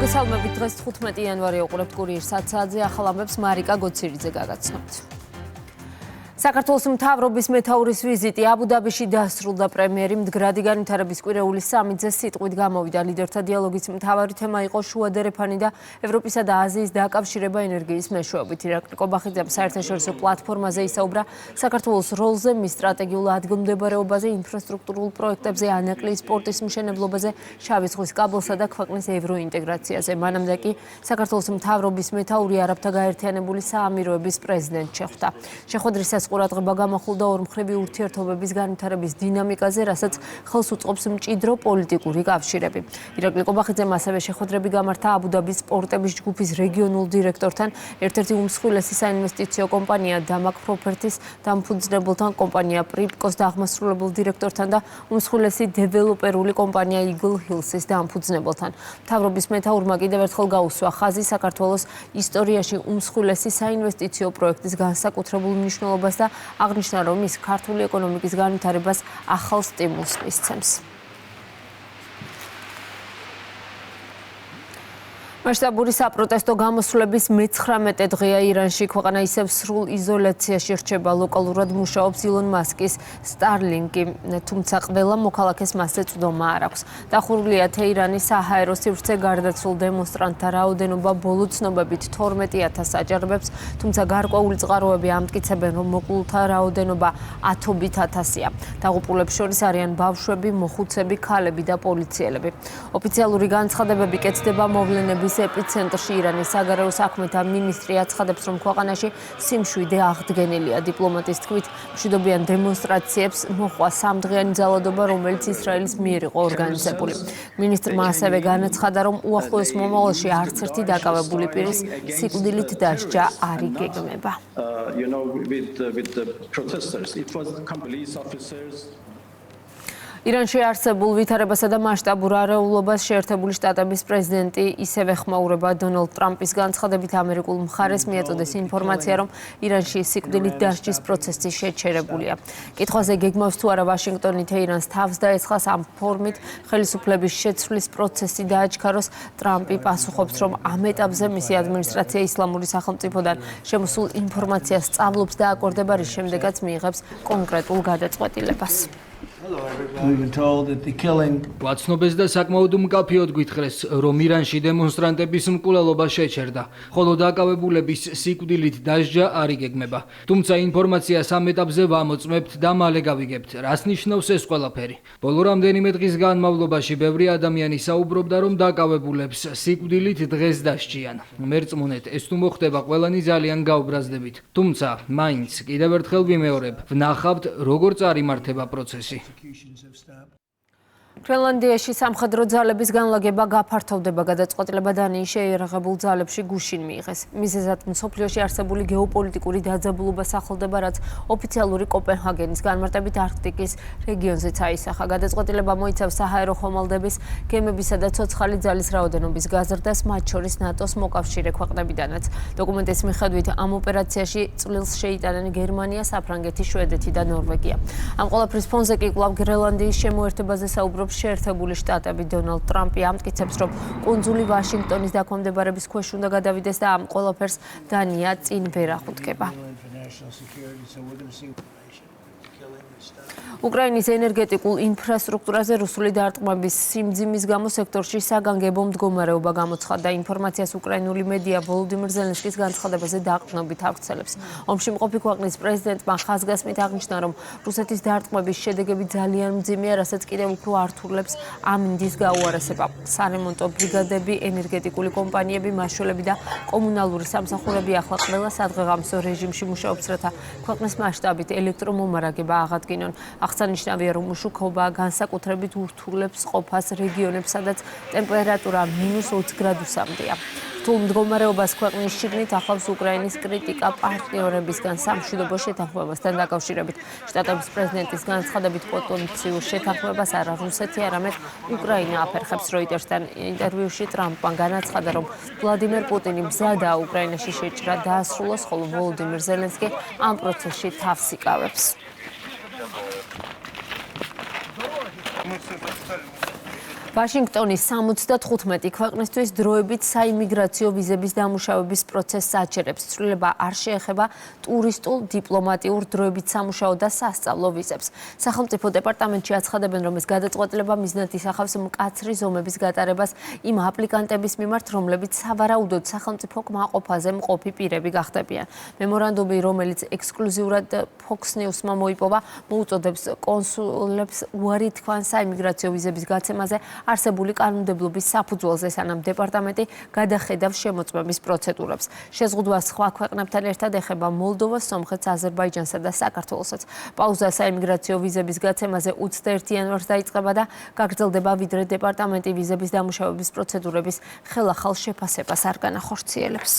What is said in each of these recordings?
მოგესალმებით, დღეს 15 იანვარი უყურებთ კურიერს 10 საათზე ახალ ამბებს მარიკა გოცირიძე გაგაცნობთ. საქართველოს მთავრობის მეთაურის ვიზიტი აბუ-დაბიში დასრულდა. პრემიერი მდგრადი განვითარების კვირეულის სამიძე სიტყვით გამოვიდა. ლიდერთა დიალოგის მთავარი თემა იყო შუა დერეფანი და ევროპისა და აზიის დაკავშირება ენერგიის მეშვეობით. ირაკლი კობახიძემ საერთაშორისო პლატფორმაზე ისაუბრა საქართველოს როლზე, მის სტრატეგიულ ადგილმდებარეობაზე, ინფრასტრუქტურულ პროექტებზე, ანაკლიის პორტის მშენებლობაზე, შავი ზღვის კაბელსა და ქვეყნის ევროინტეგრაციაზე. მანამდე კი საქართველოს მთავრობის მეთაური არაბთა გაერთიანებული საამიროების პრეზიდენტ შეხვდა. შეხვედრისას ყურადღება გამახვილდა ორმხრივი ურთიერთობების განვითარების დინამიკაზე, რასაც ხელს უწყობს მჭიდრო პოლიტიკური კავშირები. ირაკლი კობახიძემ ასევე შეხვედრები გამართა აბუ-დაბის პორტების ჯგუფის რეგიონულ დირექტორთან, ერთ-ერთი უმსხვილესი საინვესტიციო კომპანია დამაკ პროპერტის დამფუძნებელთან, კომპანია პრიპკოს აღმასრულებელ დირექტორთან და უმსხვილესი დეველოპერული კომპანია იგლ ჰილსის დამფუძნებელთან. მთავრობის მეთაურმა კიდევ ერთხელ გაუსვა ხაზი საქართველოს ისტორიაში უმსხვილესი საინვესტიციო პროექტის განსაკუთრებულ მნიშვნელობას და აღნიშნა, რომ ის ქართული ეკონომიკის განვითარებას ახალ სტიმულს მისცემს. მასშტაბური საპროტესტო გამოსვლების მე-19 დღეა ირანში. ქვეყანა ისევ სრულ იზოლაციაში რჩება. ლოკალურად მუშაობს ილონ მასკის სტარლინკი, თუმცა ყველა მოქალაქეს მასზე წვდომა არ აქვს. დახურულია თეირანის საჰაერო სივრცე. გარდაცვლილ დემონსტრანტთა რაოდენობა ბოლო ცნობებით 12,000 აჭარბებს, თუმცა გარკვეული წყაროები ამტკიცებენ, რომ მოკლულთა რაოდენობა ათობით ათასია. დაღუპულებს შორის არიან ბავშვები, მოხუცები, ქალები და პოლიციელები. ოფიციალური განცხადებები კეთდება მოვლენების ეპიცენტრში. ირანის საგარეო საქმეთა მინისტრი აცხადებს, რომ ქვეყანაში სიმშვიდე აღდგენილია. დიპლომატის თქმით, მშვიდობიან დემონსტრაციებს მოჰყვა სამდღიანი ძალადობა, რომელიც ისრაელის მიერ იყო ორგანიზებული. მინისტრმა ასევე განაცხადა, რომ უახლოეს მომავალში არც ერთი დაკავებული პირის სიკვდილით დასჯა არ იგეგმება. ირანში არსებულ ვითარებასა და მასშტაბურ არეულობას შეერთებული შტატების პრეზიდენტი ისევე ხმაურება. დონალდ ტრამპის განცხადებით ამერიკულ მხარეს მიაწოდეს ინფორმაცია, რომ ირანში სიკვდილით დასჯის პროცესი შეჩერებულია. კითხვაზე გეგმავს თუ არა ვაშინგტონი თეირანს თავს დაეცხლას ამ ფორმით ხელისუფლების შეცვლის პროცესი დააჩქაროს. ტრამპი პასუხობს, რომ ამ ეტაპზე მისი ადმინისტრაცია ისლამური სახელმწიფოდან შემოსულ ინფორმაციას სწავლობს და აკორდება, რის შემდეგაც მიიღებს კონკრეტულ გადაწყვეტილებას. ვაცნობეს და საკმაოდ მკაფიოდ გვითხრეს, რომ ირანში დემონსტრანტების მკვლელობა შეჩერდა, ხოლო დაკავებულების სიკვდილით დასჯა არ იგეგმება. თუმცა ინფორმაციას ამ ეტაპზე ვამოწმებთ და მალე გავიგებთ, რას ნიშნავს ეს ყველაფერი. ბოლო რამდენიმე დღის განმავლობაში ბევრი ადამიანი საუბრობდა, რომ დაკავებულებს სიკვდილით დღეს დასჯიან. მერწმუნეთ, ეს თუ მოხდება, ყველანი ძალიან გაუბრაზდებით. თუმცა მაინც კიდევ ერთხელ ვიმეორებ, ვნახავთ, როგორ წარიმართება პროცესი. გრენლანდიაში სამხედრო ძალების განლაგება გაფართოვდება. გადაწყვეტილება დანიის შეიარაღებულ ძალებში გუშინ მიიღეს. მიზეზად მსოფლიოში არსებული გეოპოლიტიკური დაძაბულობა სახელდება, რაც ოფიციალური კოპენჰაგენის განმარტებით არქტიკის რეგიონზეც აისახა. გადაწყვეტილება მოიცავს საჰაერო ხომალდების, გემებისა და ცოცხალი ძალის რაოდენობის გაზრდას, მათ შორის ნატოს მოკავშირე ქვეყნებიდანაც. დოკუმენტის მიხედვით ამ ოპერაციაში წვლილს შეიტანენ გერმანია, საფრანგეთი, შვედეთი და ნორვეგია. ამ ყველაფრის ფონზე კი კვლავ გრენლანდიის შემოერთებაზე საუბრობს შეერთებული შტატები. დონალდ ტრამპი ამტკიცებს, რომ კუნძული ვაშინგტონის დაქვემდებარების ქვეშ უნდა გადავიდეს და ამ ყველაფერს დანია წინ ვერ ახუდგება. უკრაინის ენერგეტიკულ ინფრასტრუქტურაზე რუსული დარტყმების სიმძიმის გამო სექტორში საგანგებო მდგომარეობა გამოცხადდა. ინფორმაციას უკრაინული მედია ვოლოდიმირ ზელენსკის განცხადებაზე დაყრდნობით ავრცელებს. ომში მყოფი ქვეყნის პრეზიდენტმა ხაზგასმით აღნიშნა, რომ რუსეთის დარტყმების შედეგები ძალიან მძიმეა, რასაც კიდევ უფრო ართულებს ამინდის გაუარესება. სარემონტო ბრიგადები, ენერგეტიკული კომპანიები, მაშველები და კომუნალური სამსახურები ახლა ყველა სადღეღამისო რეჟიმში მუშაობს, რათა ქვეყნის მასშტაბით ელექტრომომარაგება აღადგინონ. აღსანიშნავია, რომ უშუქობა განსაკუთრებით ურთულებს ყოფას რეგიონებს, სადაც ტემპერატურა -20 გრადუსამდეა. რთულ მდგომარეობას ქვეყნის შიგნით ახლავს უკრაინის კრიტიკა პარტნიორებისგან სამშვიდობო შეთანხმებასთან დაკავშირებით. შტატების პრეზიდენტის განცხადებით პოტენციურ შეთანხმებას არა რუსეთი, არამედ უკრაინა აფერხებს. როიტერსთან ინტერვიუში ტრამპმა განაცხადა, რომ ვლადიმერ პუტინი მზადაა უკრაინაში შეჭრა დაასრულოს, ხოლო ვოლოდიმირ ზელენსკი ამ პროცესში თავს იკავებს. ვაშინგტონის 75 ქვეყნისთვის დროებით საიმიგრაციო ვიზების დამუშავების პროცესს აჩერებს. ცვლილება არ შეეხება ტურისტულ, დიპლომატიურ, დროებით სამუშაო და სასწავლო ვიზებს. სახელმწიფო დეპარტამენტში აცხადებენ, რომ ეს გადაწყვეტილება მიზნად ისახავს მკაცრი ზომების გატარებას იმ აპლიკანტების მიმართ, რომლებიც სავარაუდოდ სახელმწიფო კმაყოფაზე მყოფი პირები გახდებიან. მემორანდუმი, რომელიც ექსკლუზიურად Fox News-მა მოიპოვა, მოუწოდებს კონსულებს უარი თქვან საიმიგრაციო ვიზების გაცემაზე არსებული კანონმდებლობის საფუძველზე, სანამ დეპარტამენტი გადახედავს შემოწმების პროცედურებს. შეზღუდვა სხვა ქვეყნებთან ერთად ეხება მოლდოვას, სომხეთს, აზერბაიჯანსა და საქართველოსაც. პაუზა საიმიგრაციო ვიზების გაცემაზე 21 იანვარს დაიწყება და გაგრძელდება, ვიდრე დეპარტამენტი ვიზების დამუშავების პროცედურების ხელახალ შეფასებას არ განახორციელებს.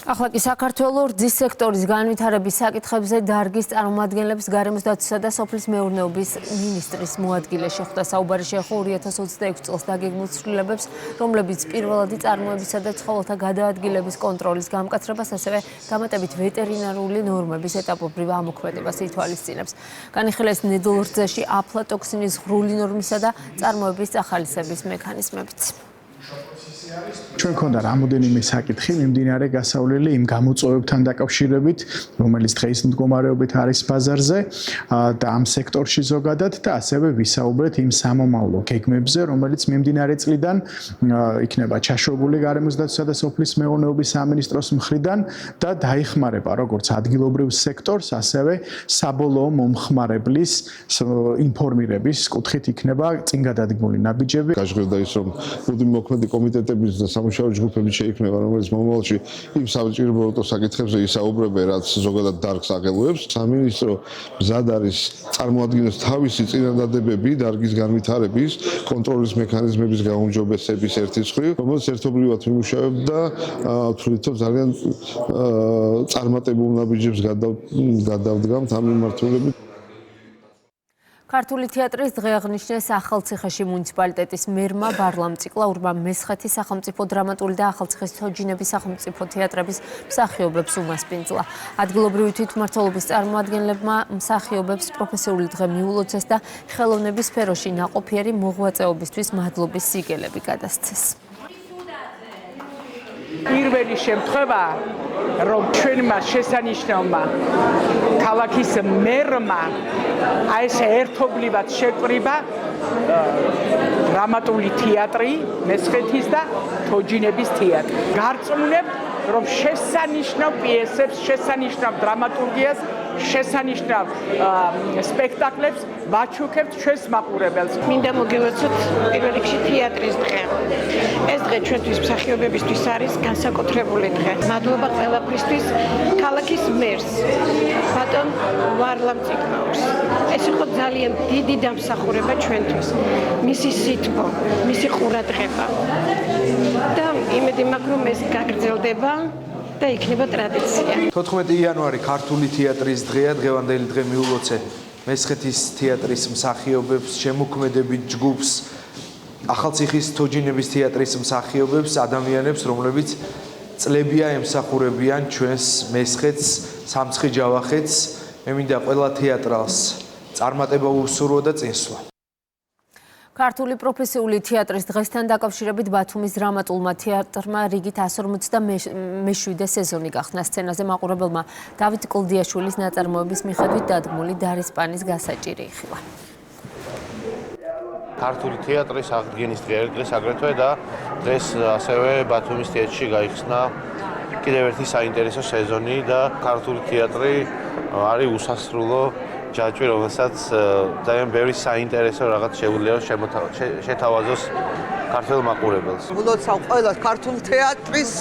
ახლა კი საქართველოს რძის სექტორის განვითარების საკითხებზე დარგის წარმომადგენლებს გარემოს დაცვისა და სოფლის მეურნეობის მინისტრის მოადგილე შეხვდა. საუბარი შეეხო 2026 წელს დაგეგმილ ცვლილებებს, რომლებიც პირველადი წარმოებისა და ცხოველთა გადაადგილების კონტროლის გამკაცრებას, ასევე დამატებით ვეტერინარული ნორმების ეტაპობრივ ამოქმედებას ითვალისწინებს. განიხილეს ნედლ რძეში აფლატოქსინის ღრული ნორმისა და წარმოების წახალისების მექანიზმებიც. ჩვენ ქონდა რამოდენიმე საკითხი მიმდინარე გასავლელი იმ გამოწვევებთან დაკავშირებით, რომელიც დღეს მდგომარეობით არის ბაზარზე და ამ სექტორში ზოგადად და ასევე ვისაუბრეთ იმ სამომავლო გეგმებზე, რომელიც მიმდინარე წლიდან იქნება ჩაშვებული გარემოს დაცვისა და სოფლის მეურნეობის სამინისტროს მხრიდან და დაიხმარება როგორც ადგილობრივ სექტორს, ასევე საბოლოო მომხმარებლის ინფორმირების კუთხით იქნება წინ გადადგმული ნაბიჯები. გაჟღერდა ის, რომ მუდმივმოქმედი კომიტეტების და სამუშაო ჯგუფები შეიქმნება, რომელიც მომავალში იმ საჭირო საკითხებზე ისაუბრებენ, რაც ზოგადად დარგს აღელვებს. სამინისტრო მზად არის წარმოადგინოს თავისი წინადადებები დარგის განვითარების, კონტროლის მექანიზმების გაუმჯობესების ერთი მხრივ, რომელიც ერთობლივად მიმუშავებდა თვლით, რომ ძალიან წარმატებულ ნაბიჯებს გადავდგამთ ამ მიმართულებით. ქართული თეატრის დღე აღნიშნეს ახალციხეში მუნიციპალიტეტის მერმა ვარლამ ციკლაურმა მესხეთის სახელმწიფო დრამატული და ახალციხის თოჯინების სახელმწიფო თეატრების მსახიობებს უმასპინძლა. ადგილობრივი თვითმმართველობის წარმომადგენლებმა მსახიობებს პროფესიული დღე მიულოცეს და ხელოვნების სფეროში ნაყოფიერი მოღვაწეობისთვის მადლობის სიგელები გადასცეს. პირველი შემთხვევა, რომ ჩვენმა შესანიშნავმა ქალაქის მერმა აი ეს ერთობლივად შეკრიბა დრამატული თეატრი, მესხეთის და თოჯინების თეატრი. გარწმუნებთ, რომ შესანიშნავ პიესებს, შესანიშნავ დრამატურგიას, შესანიშნავ სპექტაკლებს ვაჩუქებთ ჩვენს მაყურებელს. მინდა მოგევაცოთ პირველ რიგში თეატრის დღე. ეს დღე ჩვენთვის მსახიობებისთვის არის განსაკუთრებული დღე. მადლობა ყველაფრისთვის ქალაქის მერს, ბატონ ვარლამ ციკლაურს. ეს იყო ძალიან დიდი დამსახურება ჩვენთვის. მისი სითბო, მისი ყურადღება. და იმედი მაქვს, რომ ეს გაგრძელდება და იქნება ტრადიცია. 14 იანვარი ქართული თეატრის დღეა, დღევანდელი დღე მიულოცე მესხეთის თეატრის მსახიობებს, შემოქმედებით ჯგუფს, ახალციხის თოჯინების თეატრის მსახიობებს, ადამიანებს, რომლებიც წლებია ემსახურებიან ჩვენს მესხეთს, სამცხე-ჯავახეთს. მე მინდა ყველა თეატრალს წარმატება უსურვო და წინსვლა. ქართული პროფესიული თეატრის დღესთან დაკავშირებით ბათუმის დრამატულმა თეატრმა რიგით 157 სეზონი გახსნა. სცენაზე მაყურებელმა დავით კლდიაშვილის ნაწარმოების მიხედვით დადგმული დარისპანის გასაჭირი იხილა. ქართული თეატრის აღდგენის დღეს აგრეთვე და დღეს ასევე ბათუმის თეატრში გაიხსნა კიდევ ერთი საინტერესო სეზონი და ქართული თეატრი არის უსასრულო ჯაჭვი, რომელსაც ძალიან ბევრი საინტერესო რაღაც შეუძლია შეთავაზოს ქართულ მაყურებელს. ულოცავ ყველა ქართულ თეატრის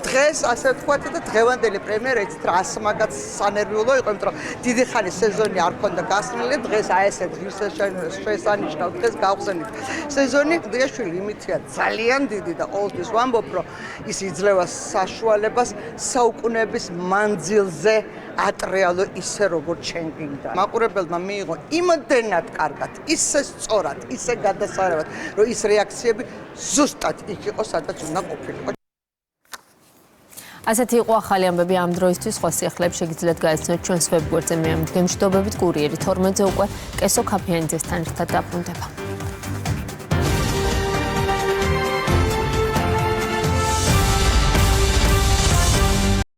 დღეს, ასე ვთქვათ, და დღევანდელი პრემიერა იცით რა ასმაგაც სანერვიულო იყო, იმიტომ რომ დიდი ხანი სეზონი არ ქონდა გასვლილი, დღეს აი ესე შესანიშნავ დღეს გავხსენით. სეზონი კლდიაშვილი იმითია ძალიან დიდი და ყოველთვის ვამბობ, რომ ის იძლევა საშუალებას საუკუნეების მანძილზე ატრიალო ისე როგორც ჩვენ გინდა. მაყურებელმა მიიღო იმდენად კარგად, ისე სწორად, ისე გადასარევად, რომ ის რეაქციები ზუსტად იქ იყო, სადაც უნდა ყოფილიყო. ასეთი იყო ახალი ამბები ამ დროისთვის. სხვა სიახლეებს შეგიძლიათ გაეცნოთ ჩვენს ვებგვერდზე. მე ამ მდგომარეობით კურიერი 12-ზე უკვე კესო ქაფიანიძესთან ერთად დაბრუნდება.